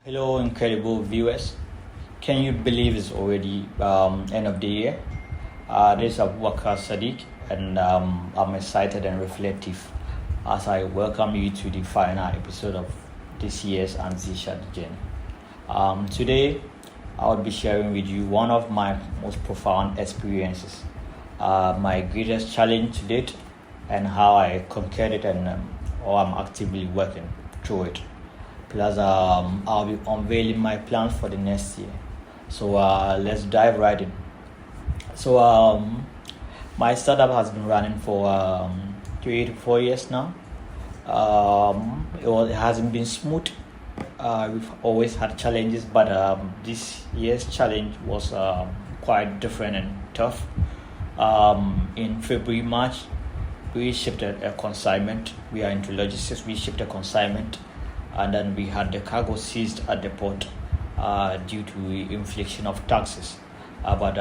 Hello, incredible viewers. Can you believe it's already end of the year? This is Abubakar Sadick, and I'm excited and reflective as I welcome you to the final episode of this year's Anzisha journey. Today, I'll be sharing with you one of my most profound experiences, my greatest challenge to date, and how I conquered it, and how I'm actively working through it. Plus, I'll be unveiling my plans for the next year. So let's dive right in. So my startup has been running for 3 to 4 years now. It hasn't been smooth. We've always had challenges, but this year's challenge was quite different and tough. In February, March, we shipped a consignment. We are into logistics. We shipped a consignment, and then we had the cargo seized at the port due to infliction of taxes. But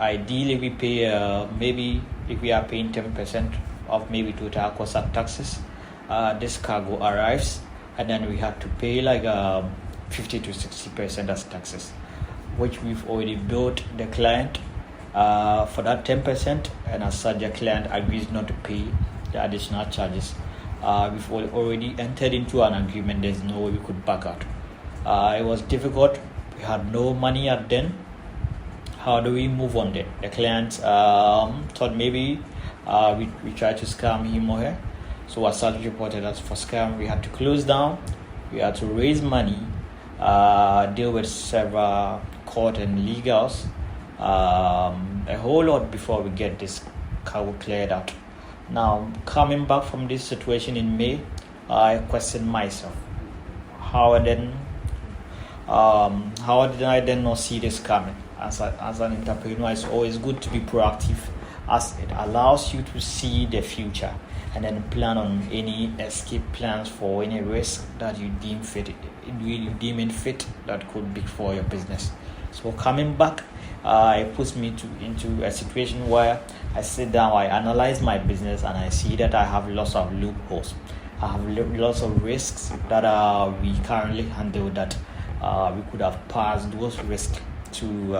ideally, we pay maybe if we are paying 10% of maybe total cost of taxes, this cargo arrives, and then we have to pay like 50 to 60% as taxes, which we've already billed the client for that 10%, and as such, the client agrees not to pay the additional charges. We've already entered into an agreement. There's no way we could back out. It was difficult. We had no money at then. How do we move on then? The client thought maybe we tried to scam him or her. So as such, reported us for scam. We had to close down. We had to raise money, deal with several court and legals, a whole lot before we get this cargo cleared out. Now, coming back from this situation in May, I questioned myself. How did I then not see this coming? As an entrepreneur, it's always good to be proactive, as it allows you to see the future and then plan on any escape plans for any risk that you deem fit that could be for your business. So coming back, it puts me into a situation where I sit down, I analyze my business, and I see that I have lots of loopholes. I have lots of risks that we currently handle that we could have passed those risks to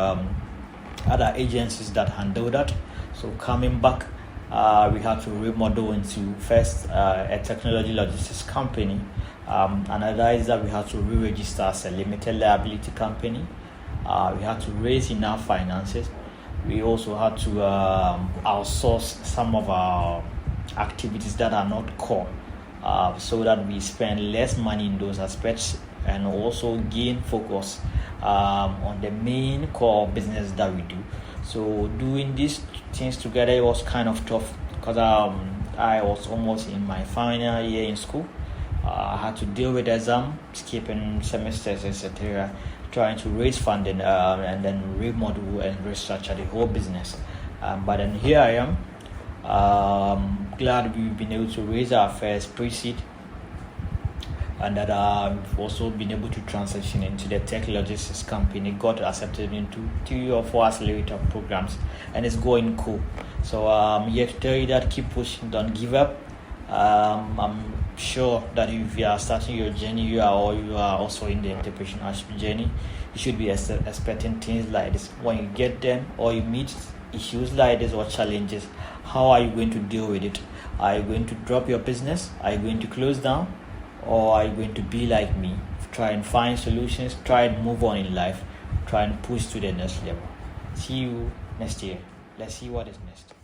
other agencies that handle that. So coming back, we had to remodel into first a technology logistics company. Another is that we had to re-register as a limited liability company. We had to raise enough finances. We also had to outsource some of our activities that are not core, so that we spend less money in those aspects and also gain focus on the main core business that we do. So doing these things together was kind of tough because I was almost in my final year in school. I had to deal with exam, skipping semesters, etc., trying to raise funding and then remodel and restructure the whole business. But then here I am. Glad we've been able to raise our first pre-seed, and that we've also been able to transition into the tech logistics company. Got accepted into 3 or 4 accelerator programs, and it's going cool. So I'm here to tell you that keep pushing, don't give up. I'm sure that if you are starting your journey, you are also in the entrepreneurship journey, you should be expecting things like this. When you get them or you meet issues like this or challenges, how are you going to deal with it? Are you going to drop your business? Are you going to close down? Or are you going to be like me? Try and find solutions, try and move on in life, try and push to the next level. See you next year. Let's see what is next.